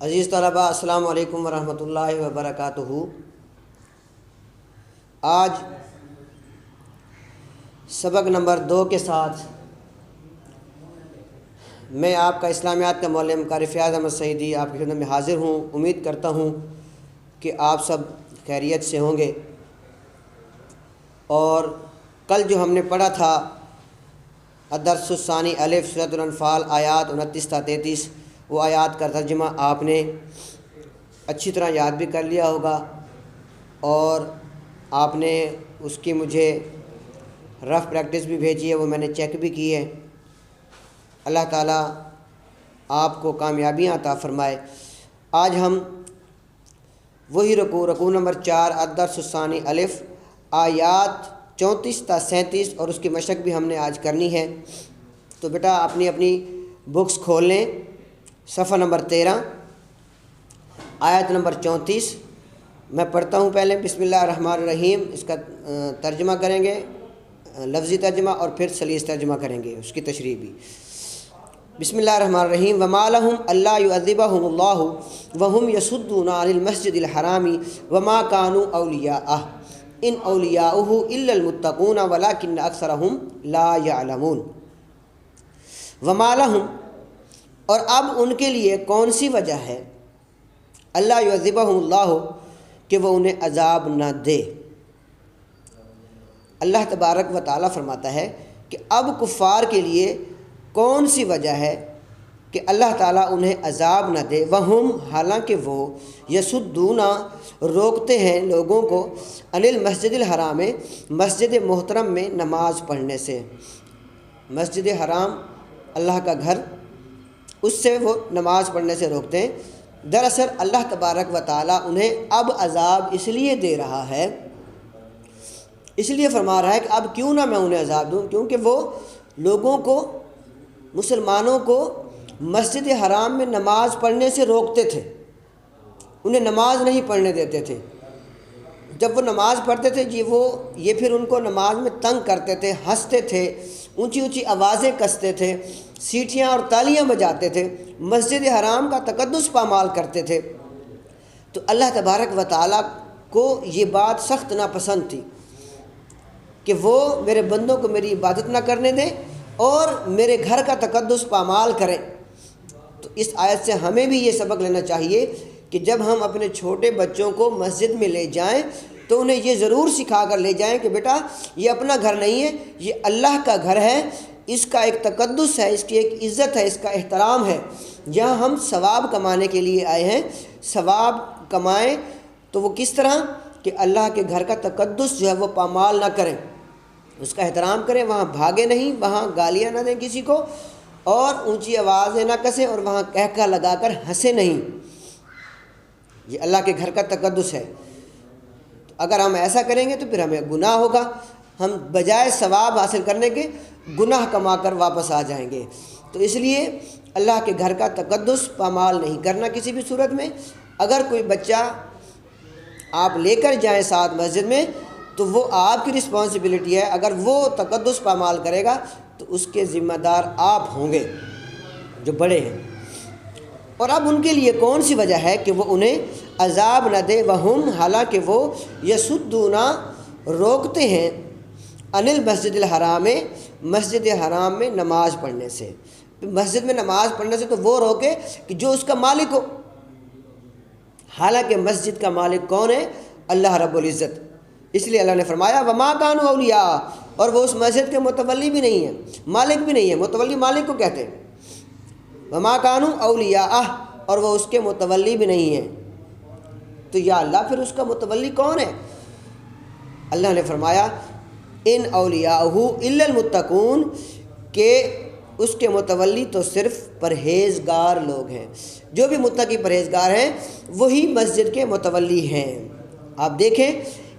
عزیز طلباء، السلام علیکم ورحمۃ اللہ وبرکاتہ۔ آج سبق نمبر 2 کے ساتھ میں آپ کا اسلامیات کا معلم قاری فیاض احمد سعیدی آپ کی خدمت میں حاضر ہوں۔ امید کرتا ہوں کہ آپ سب خیریت سے ہوں گے۔ اور کل جو ہم نے پڑھا تھا الدرس الثانی الف سورۃ الانفال آیات 29 تا 33، وہ آیات کا ترجمہ آپ نے اچھی طرح یاد بھی کر لیا ہوگا اور آپ نے اس کی مجھے رف پریکٹس بھی بھیجی ہے، وہ میں نے چیک بھی کی ہے۔ اللہ تعالیٰ آپ کو کامیابیاں عطا فرمائے۔ آج ہم وہی رکوع نمبر 4 الدرس الثانی الف آیات 34 تا 37 اور اس کی مشق بھی ہم نے آج کرنی ہے۔ تو بیٹا اپنی بکس کھول لیں، صفحہ نمبر 13 آیت نمبر 34 میں پڑھتا ہوں۔ پہلے بسم اللہ الرحمن الرحیم اس کا ترجمہ کریں گے، لفظی ترجمہ، اور پھر سلیس ترجمہ کریں گے، اس کی تشریح بھی۔ بسم اللہ الرحمن الرحیم وما لهم الا يعذبهم الله وهم يصدون عن المسجد الحرام وما كانوا اولیاءه ان اولیاؤه الا المتقون ولكن اکثرهم لا يعلمون۔ وما لهم، اور اب ان کے لیے کون سی وجہ ہے، اللہ یعذبہم اللہ، کہ وہ انہیں عذاب نہ دے۔ اللہ تبارک و تعالیٰ فرماتا ہے کہ اب کفار کے لیے کون سی وجہ ہے کہ اللہ تعالیٰ انہیں عذاب نہ دے۔ وہم، حالانکہ وہ یسدون، روکتے ہیں لوگوں کو، عن المسجد الحرام، مسجد محترم میں نماز پڑھنے سے۔ مسجد حرام اللہ کا گھر، اس سے وہ نماز پڑھنے سے روکتے ہیں۔ دراصل اللہ تبارک و تعالیٰ انہیں اب عذاب اس لیے دے رہا ہے، اس لیے فرما رہا ہے کہ اب کیوں نہ میں انہیں عذاب دوں، کیونکہ وہ لوگوں کو، مسلمانوں کو مسجد حرام میں نماز پڑھنے سے روکتے تھے، انہیں نماز نہیں پڑھنے دیتے تھے۔ جب وہ نماز پڑھتے تھے یہ پھر ان کو نماز میں تنگ کرتے تھے، ہنستے تھے، اونچی اونچی آوازیں کستے تھے، سیٹیاں اور تالیاں بجاتے تھے، مسجد حرام کا تقدس پامال کرتے تھے۔ تو اللہ تبارک و تعالیٰ کو یہ بات سخت ناپسند تھی کہ وہ میرے بندوں کو میری عبادت نہ کرنے دیں اور میرے گھر کا تقدس پامال کریں۔ تو اس آیت سے ہمیں بھی یہ سبق لینا چاہیے کہ جب ہم اپنے چھوٹے بچوں کو مسجد میں لے جائیں تو انہیں یہ ضرور سکھا کر لے جائیں کہ بیٹا یہ اپنا گھر نہیں ہے، یہ اللہ کا گھر ہے، اس کا ایک تقدس ہے، اس کی ایک عزت ہے، اس کا احترام ہے۔ جہاں ہم ثواب کمانے کے لیے آئے ہیں، ثواب کمائیں تو وہ کس طرح کہ اللہ کے گھر کا تقدس جو ہے وہ پامال نہ کریں، اس کا احترام کریں، وہاں بھاگے نہیں، وہاں گالیاں نہ دیں کسی کو، اور اونچی آوازیں نہ کسیں، اور وہاں کہکہ لگا کر ہنسے نہیں۔ یہ اللہ کے گھر کا تقدس ہے۔ تو اگر ہم ایسا کریں گے تو پھر ہمیں گناہ ہوگا، ہم بجائے ثواب حاصل کرنے کے گناہ کما کر واپس آ جائیں گے۔ تو اس لیے اللہ کے گھر کا تقدس پامال نہیں کرنا کسی بھی صورت میں۔ اگر کوئی بچہ آپ لے کر جائیں ساتھ مسجد میں تو وہ آپ کی رسپانسبلٹی ہے، اگر وہ تقدس پامال کرے گا تو اس کے ذمہ دار آپ ہوں گے جو بڑے ہیں۔ اور اب ان کے لیے کون سی وجہ ہے کہ وہ انہیں عذاب نہ دے، وہم، حالانکہ وہ یسدون، روکتے ہیں، عن المسجد الحرام، مسجد حرام میں نماز پڑھنے سے۔ مسجد میں نماز پڑھنے سے تو وہ روکے کہ جو اس کا مالک ہو، حالانکہ مسجد کا مالک کون ہے؟ اللہ رب العزت۔ اس لیے اللہ نے فرمایا وما کانوا اولیاء، اور وہ اس مسجد کے متولی بھی نہیں ہے، مالک بھی نہیں ہے۔ متولی مالک کو کہتے ہیں۔ وما کانوا اولیاء، اور وہ اس کے متولی بھی نہیں ہے۔ تو یا اللہ پھر اس کا متولی کون ہے؟ اللہ نے فرمایا ان اولیاءہ الا المتقون، کہ اس کے متولی تو صرف پرہیزگار لوگ ہیں۔ جو بھی متقی پرہیزگار ہیں وہی مسجد کے متولی ہیں۔ آپ دیکھیں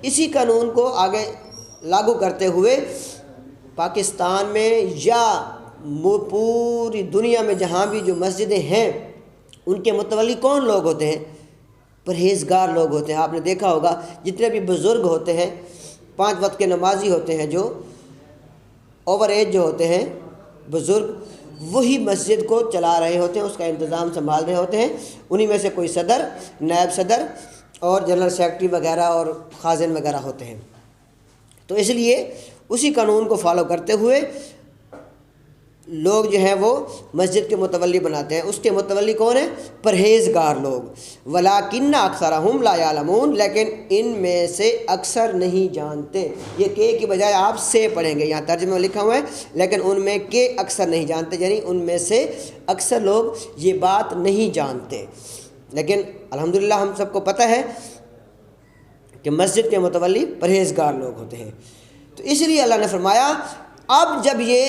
اسی قانون کو آگے لاگو کرتے ہوئے پاکستان میں یا پوری دنیا میں جہاں بھی جو مسجدیں ہیں ان کے متولی کون لوگ ہوتے ہیں؟ پرہیزگار لوگ ہوتے ہیں۔ آپ نے دیکھا ہوگا جتنے بھی بزرگ ہوتے ہیں، 5 وقت کے نمازی ہوتے ہیں، جو اوور ایج جو ہوتے ہیں بزرگ، وہی مسجد کو چلا رہے ہوتے ہیں، اس کا انتظام سنبھال رہے ہوتے ہیں۔ انہی میں سے کوئی صدر، نائب صدر اور جنرل سیکرٹری وغیرہ اور خازن وغیرہ ہوتے ہیں۔ تو اس لیے اسی قانون کو فالو کرتے ہوئے لوگ جو ہیں وہ مسجد کے متولی بناتے ہیں۔ اس کے متولی کون ہیں؟ پرہیزگار لوگ۔ وَلَٰكِنَّ أَكْثَرَهُمْ لَا يَعْلَمُونَ، لیکن ان میں سے اکثر نہیں جانتے۔ یہ کہ کی بجائے آپ سے پڑھیں گے، یہاں ترجمہ میں لکھا ہوا ہے لیکن ان میں کہ اکثر نہیں جانتے، یعنی ان میں سے اکثر لوگ یہ بات نہیں جانتے۔ لیکن الحمدللہ ہم سب کو پتہ ہے کہ مسجد کے متولی پرہیزگار لوگ ہوتے ہیں۔ تو اس لیے اللہ نے فرمایا اب جب یہ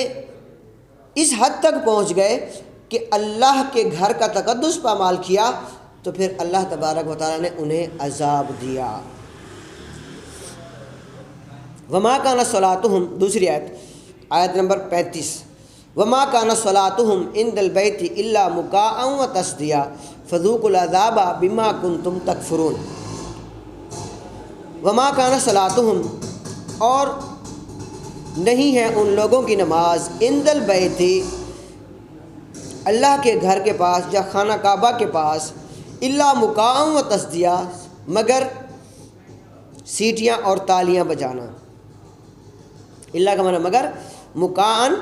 اس حد تک پہنچ گئے کہ اللہ کے گھر کا تقدس پامال کیا تو پھر اللہ تبارک و تعالیٰ نے انہیں عذاب دیا۔ وما کان صلاتہم، دوسری آیت نمبر 35، وما کان صلاتہم عند البیت الا مکاء وتصدیہ فذوقوا العذاب بما کنتم تکفرون۔ وما کان صلاتہم، اور نہیں ہے ان لوگوں کی نماز، عند البیت، اللہ کے گھر کے پاس یا خانہ کعبہ کے پاس، الا مکاء و تصدیہ، مگر سیٹیاں اور تالیاں بجانا۔ اللہ کا معنی مگر، مکاءً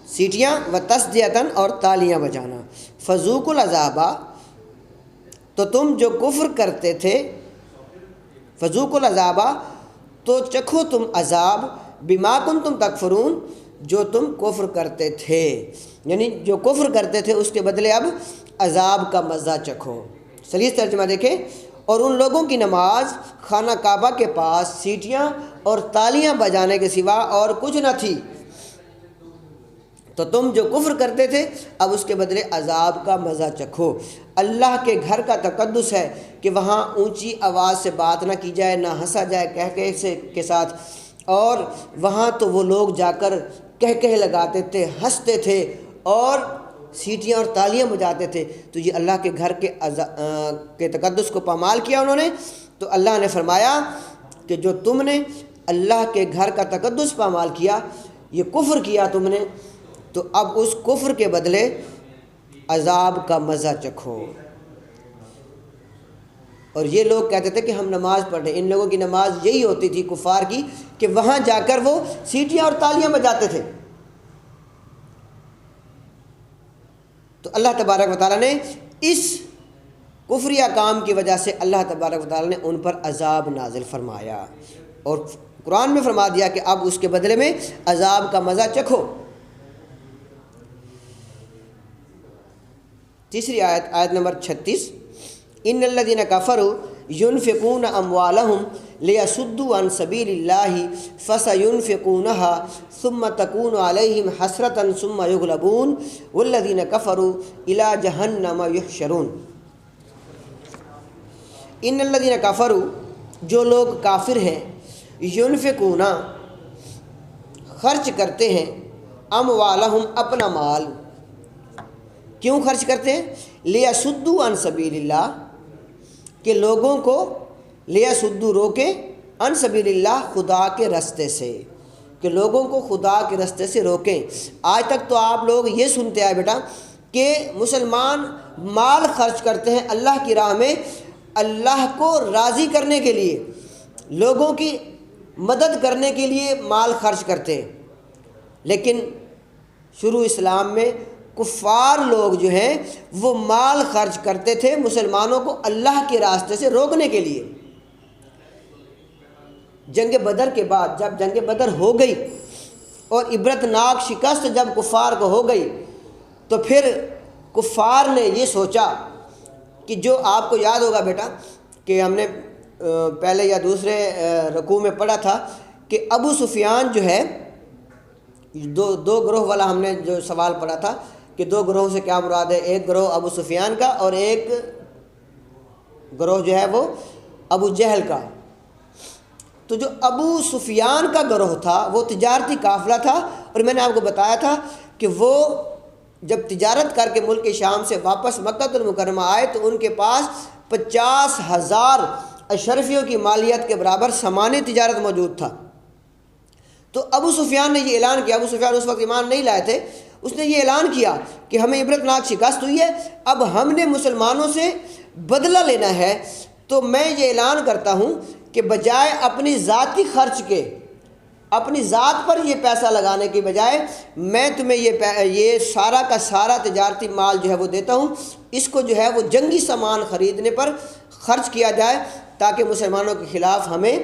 سیٹیاں، و تصدیۃً اور تالیاں بجانا۔ فذوقوا العذاب، تو تم جو کفر کرتے تھے، فذوقوا العذاب تو چکھو تم عذاب، بما کنتم تکفرون، جو تم کفر کرتے تھے، یعنی جو کفر کرتے تھے اس کے بدلے اب عذاب کا مزہ چکھو۔ صحیح ترجمہ دیکھیں، اور ان لوگوں کی نماز خانہ کعبہ کے پاس سیٹیاں اور تالیاں بجانے کے سوا اور کچھ نہ تھی، تو تم جو کفر کرتے تھے اب اس کے بدلے عذاب کا مزہ چکھو۔ اللہ کے گھر کا تقدس ہے کہ وہاں اونچی آواز سے بات نہ کی جائے، نہ ہنسا جائے کہکہے کے ساتھ، اور وہاں تو وہ لوگ جا کر کہکہے لگاتے تھے، ہنستے تھے اور سیٹیاں اور تالیاں بجاتے تھے۔ تو یہ اللہ کے گھر کے تقدس کو پامال کیا انہوں نے۔ تو اللہ نے فرمایا کہ جو تم نے اللہ کے گھر کا تقدس پامال کیا، یہ کفر کیا تم نے، تو اب اس کفر کے بدلے عذاب کا مزہ چکھو۔ اور یہ لوگ کہتے تھے کہ ہم نماز پڑھ رہے ہیں، ان لوگوں کی نماز یہی ہوتی تھی کفار کی کہ وہاں جا کر وہ سیٹیاں اور تالیاں بجاتے تھے۔ تو اللہ تبارک و تعالیٰ نے اس کفریہ کام کی وجہ سے اللہ تبارک و تعالیٰ نے ان پر عذاب نازل فرمایا، اور قرآن میں فرما دیا کہ اب اس کے بدلے میں عذاب کا مزہ چکھو۔ تیسری آیت نمبر 36، ان الذین کفروا ينفقون اموالهم لیصدوا عن سبیل اللہ فسینفقونها ثم تکون علیہم حسرۃ ثم یغلبون والذین کفروا الی جہنم یحشرون۔ ان الذین کفروا، جو لوگ کافر ہیں، ينفقون، خرچ کرتے ہیں، اموالہم، اپنا مال۔ کیوں خرچ کرتے ہیں؟ لیصدوا عن سبیل اللہ، کہ لوگوں کو لیصدوا روکے، عن سبیل اللہ، خدا کے راستے سے، کہ لوگوں کو خدا کے راستے سے روکیں۔ آج تک تو آپ لوگ یہ سنتے آئے بیٹا کہ مسلمان مال خرچ کرتے ہیں اللہ کی راہ میں، اللہ کو راضی کرنے کے لیے، لوگوں کی مدد کرنے کے لیے مال خرچ کرتے ہیں۔ لیکن شروع اسلام میں کفار لوگ جو ہیں وہ مال خرچ کرتے تھے مسلمانوں کو اللہ کے راستے سے روکنے کے لیے۔ جنگ بدر کے بعد جب جنگ بدر ہو گئی اور عبرتناک شکست جب کفار کو ہو گئی، تو پھر کفار نے یہ سوچا کہ جو آپ کو یاد ہوگا بیٹا کہ ہم نے پہلے یا دوسرے رکوع میں پڑھا تھا کہ ابو سفیان جو ہے، دو گروہ والا ہم نے جو سوال پڑھا تھا کہ دو گروہوں سے کیا مراد ہے، ایک گروہ ابو سفیان کا اور ایک گروہ جو ہے وہ ابو جہل کا۔ تو جو ابو سفیان کا گروہ تھا وہ تجارتی قافلہ تھا، اور میں نے آپ کو بتایا تھا کہ وہ جب تجارت کر کے ملک شام سے واپس مکہ المکرمہ آئے تو ان کے پاس 50,000 اشرفیوں کی مالیت کے برابر سامان تجارت موجود تھا۔ تو ابو سفیان نے یہ اعلان کیا، ابو سفیان اس وقت ایمان نہیں لائے تھے، اس نے یہ اعلان کیا کہ ہمیں عبرتناک شکست ہوئی ہے، اب ہم نے مسلمانوں سے بدلہ لینا ہے، تو میں یہ اعلان کرتا ہوں کہ بجائے اپنی ذاتی خرچ کے، اپنی ذات پر یہ پیسہ لگانے کے بجائے میں تمہیں یہ سارا کا سارا تجارتی مال جو ہے وہ دیتا ہوں، اس کو جو ہے وہ جنگی سامان خریدنے پر خرچ کیا جائے تاکہ مسلمانوں کے خلاف ہمیں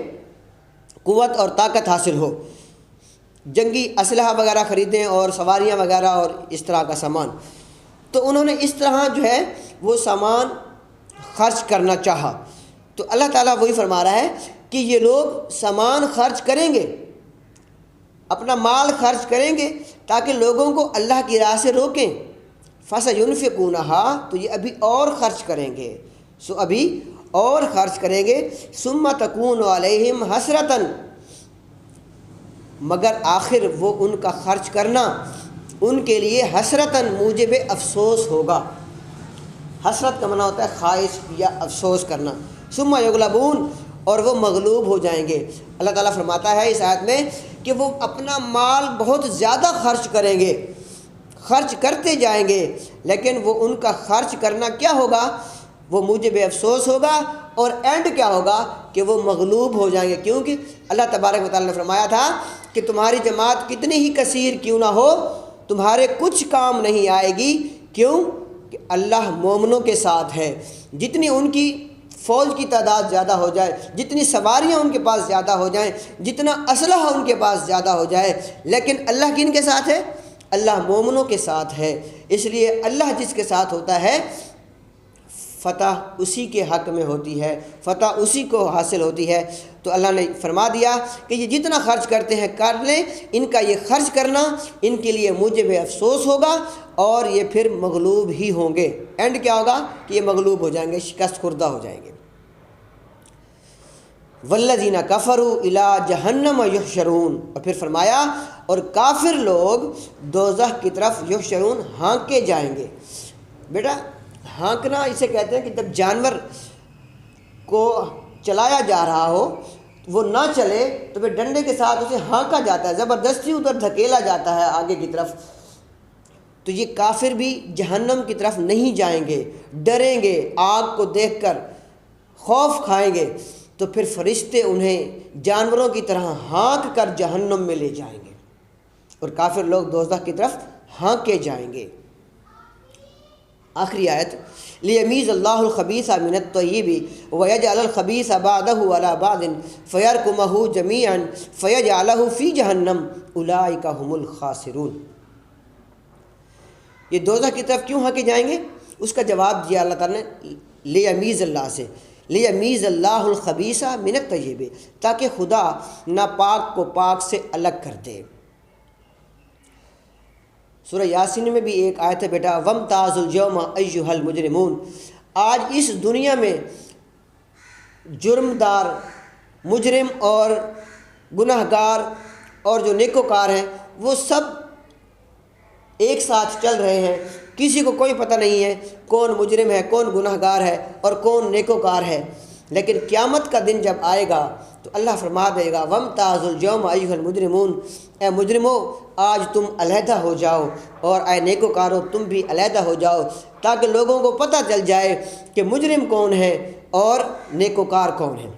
قوت اور طاقت حاصل ہو، جنگی اسلحہ وغیرہ خریدیں اور سواریاں وغیرہ اور اس طرح کا سامان۔ تو انہوں نے اس طرح جو ہے وہ سامان خرچ کرنا چاہا۔ تو اللہ تعالیٰ وہی فرما رہا ہے کہ یہ لوگ سامان خرچ کریں گے، اپنا مال خرچ کریں گے تاکہ لوگوں کو اللہ کی راہ سے روکیں، فَسَيُنْفِقُونَهَا، تو یہ ابھی اور خرچ کریں گے، ابھی اور خرچ کریں گے، ثُمَّ تَكُونُ عَلَيْهِمْ حَسْرَةً، مگر آخر وہ ان کا خرچ کرنا ان کے لیے حسرتاً موجب افسوس ہوگا۔ حسرت کا معنی ہوتا ہے خواہش یا افسوس کرنا۔ ثم یغلبون، اور وہ مغلوب ہو جائیں گے۔ اللہ تعالیٰ فرماتا ہے اس آیت میں کہ وہ اپنا مال بہت زیادہ خرچ کریں گے، خرچ کرتے جائیں گے، لیکن وہ ان کا خرچ کرنا کیا ہوگا؟ وہ موجب افسوس ہوگا، اور اینڈ کیا ہوگا کہ وہ مغلوب ہو جائیں گے، کیونکہ اللہ تبارک و تعالیٰ نے فرمایا تھا کہ تمہاری جماعت کتنی ہی کثیر کیوں نہ ہو تمہارے کچھ کام نہیں آئے گی، کیوں کہ اللہ مومنوں کے ساتھ ہے۔ جتنی ان کی فوج کی تعداد زیادہ ہو جائے، جتنی سواریاں ان کے پاس زیادہ ہو جائیں، جتنا اسلحہ ان کے پاس زیادہ ہو جائے، لیکن اللہ کن کے ساتھ ہے؟ اللہ مومنوں کے ساتھ ہے۔ اس لیے اللہ جس کے ساتھ ہوتا ہے فتح اسی کے حق میں ہوتی ہے، فتح اسی کو حاصل ہوتی ہے۔ تو اللہ نے فرما دیا کہ یہ جتنا خرچ کرتے ہیں کر لیں، ان کا یہ خرچ کرنا ان کے لیے موجب افسوس ہوگا، اور یہ پھر مغلوب ہی ہوں گے۔ اینڈ کیا ہوگا کہ یہ مغلوب ہو جائیں گے، شکست خوردہ ہو جائیں گے۔ والذین کفروا الی جہنم یحشرون، اور پھر فرمایا اور کافر لوگ دوزخ کی طرف یحشرون ہانکے جائیں گے۔ بیٹا ہانکنا اسے کہتے ہیں کہ جب جانور کو چلایا جا رہا ہو، وہ نہ چلے تو پھر ڈنڈے کے ساتھ اسے ہانکا جاتا ہے، زبردستی ادھر دھکیلا جاتا ہے آگے کی طرف۔ تو یہ کافر بھی جہنم کی طرف نہیں جائیں گے، ڈریں گے، آگ کو دیکھ کر خوف کھائیں گے، تو پھر فرشتے انہیں جانوروں کی طرح ہانک کر جہنم میں لے جائیں گے، اور کافر لوگ دوزخ کی طرف ہانکے جائیں گے۔ آخری آیت، لیمیز اللہ الخبیث من الطیب ویجعل الخبیث بعضہ علی بعض فیرکمہ جمیعا فیجعلہ فی جہنم اولئک هم الخاسرون۔ یہ دوزخ کی طرف کیوں ہانکے جائیں گے؟ اس کا جواب دیا اللہ تعالیٰ نے لیمیز اللہ سے، لیمیز اللہ الخبیث من الطیب، تاکہ خدا ناپاک کو پاک سے الگ کر دے۔ سورہ یاسین میں بھی ایک آیت ہے بیٹا، وَامْتَازُوا الْيَوْمَ أَيُّهَا الْمُجْرِمُونَ، آج اس دنیا میں جرم دار، مجرم اور گناہ گار اور جو نیکوکار ہیں وہ سب ایک ساتھ چل رہے ہیں، کسی کو کوئی پتہ نہیں ہے کون مجرم ہے، کون گناہ گار ہے اور کون نیکوکار ہے۔ لیکن قیامت کا دن جب آئے گا تو اللہ فرما دے گا وَامْتَازُوا الْيَوْمَ أَيُّهَا الْمُجْرِمُونَ، اے مجرمو آج تم علیحدہ ہو جاؤ، اور اے نیکوکارو تم بھی علیحدہ ہو جاؤ، تاکہ لوگوں کو پتہ چل جائے کہ مجرم کون ہے اور نیکوکار کون ہے۔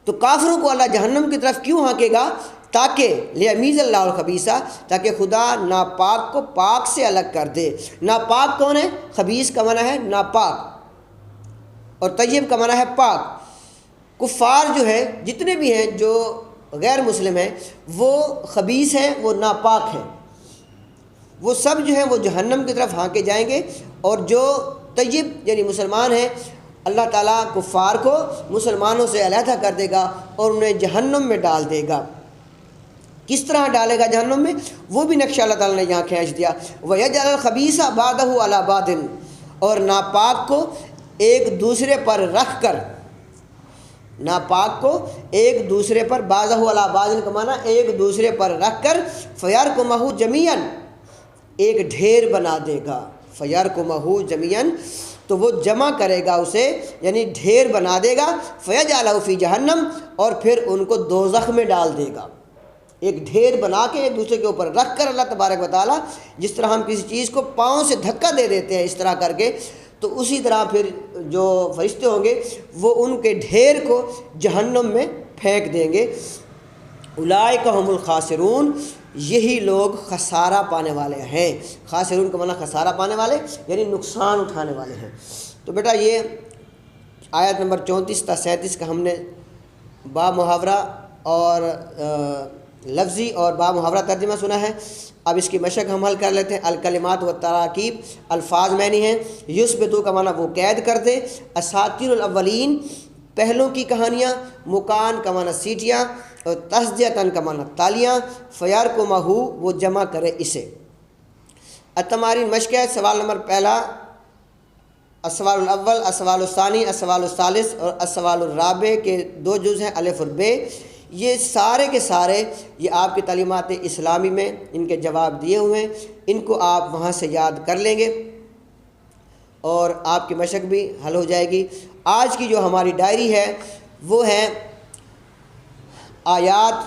تو کافروں کو اللہ جہنم کی طرف کیوں ہانکے گا؟ تاکہ لیمیز اللہ الخبیث، تاکہ خدا ناپاک کو پاک سے الگ کر دے۔ ناپاک کون ہے؟ خبیث کا معنی ہے ناپاک، اور طیب کا معنی ہے پاک۔ کفار جو ہے جتنے بھی ہیں جو غیر مسلم ہیں وہ خبیث ہیں، وہ ناپاک ہیں، وہ سب جو ہیں وہ جہنم کی طرف ہانکے جائیں گے، اور جو طیب یعنی مسلمان ہیں اللہ تعالیٰ کفار کو مسلمانوں سے علیحدہ کر دے گا اور انہیں جہنم میں ڈال دے گا۔ کس طرح ڈالے گا جہنم میں؟ وہ بھی نقشہ اللہ تعالیٰ نے یہاں کھینچ دیا، وَيَجْعَلَ الْخَبِيثَ بَعْضَهُ عَلَى بَعْضٍ، اور ناپاک کو ایک دوسرے پر رکھ کر، ناپاک کو ایک دوسرے پر، بعضہ علی بعض کا معنی ایک دوسرے پر رکھ کر، فیرکمہ جمیعا، ایک ڈھیر بنا دے گا، فیرکمہ جمیعا، تو وہ جمع کرے گا اسے، یعنی ڈھیر بنا دے گا، فیجعلہ فی جہنم، اور پھر ان کو دوزخ میں ڈال دے گا۔ ایک ڈھیر بنا کے ایک دوسرے کے اوپر رکھ کر اللہ تبارک و تعالیٰ جس طرح ہم کسی چیز کو پاؤں سے دھکا دے دیتے ہیں اس طرح کر کے، تو اسی طرح پھر جو فرشتے ہوں گے وہ ان کے ڈھیر کو جہنم میں پھینک دیں گے۔ اولئک هم الخاسرون، یہی لوگ خسارہ پانے والے ہیں۔ خاسرون کا معنی خسارہ پانے والے یعنی نقصان اٹھانے والے ہیں۔ تو بیٹا یہ آیت نمبر 34 تا 37 کا ہم نے با محاورہ اور لفظی اور با محاورہ ترجمہ سنا ہے۔ اب اس کی مشق ہم حل کر لیتے ہیں۔ الکلمات و تراکیب، الفاظ معنی ہیں۔ یثبتو کا معنی وہ قید کر دے، اساطیر الاولین پہلوں کی کہانیاں، مکان کا معنی سیٹیاں، اور تصدیتاً کا معنی تالیاں، فیارکمہ وہ جمع کرے اسے۔ التمارین مشق ہے۔ سوال نمبر پہلا، السوال الاول، السوال الثانی، السوال الثالث اور السوال الرابع کے 2 جز ہیں، الف اور ب۔ یہ سارے کے سارے یہ آپ کی تعلیمات اسلامی میں ان کے جواب دیے ہوئے ہیں، ان کو آپ وہاں سے یاد کر لیں گے اور آپ کی مشق بھی حل ہو جائے گی۔ آج کی جو ہماری ڈائری ہے وہ ہے آیات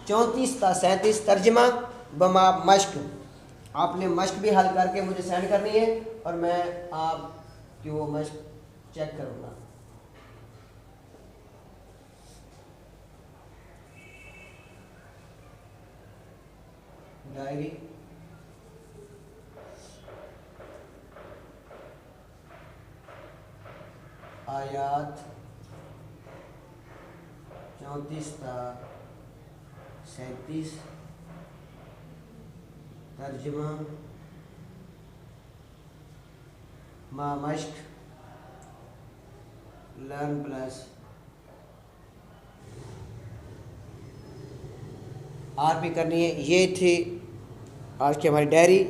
34 تا 37 ترجمہ بما مشق۔ آپ نے مشق بھی حل کر کے مجھے سینڈ کرنی ہے اور میں آپ کی وہ مشق چیک کروں گا۔ ڈائری آیات 34 تا 37 ترجمہ ما مشق لرن پلس آر پی کرنی ہے۔ یہ تھی آج کی ہماری ڈائری۔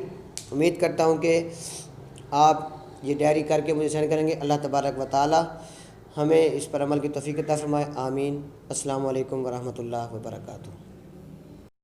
امید کرتا ہوں کہ آپ یہ ڈائری کر کے مجھے سینڈ کریں گے۔ اللہ تبارک و تعالی ہمیں اس پر عمل کی توفیق عطا فرمائے، آمین۔ السلام علیکم ورحمۃ اللہ وبرکاتہ۔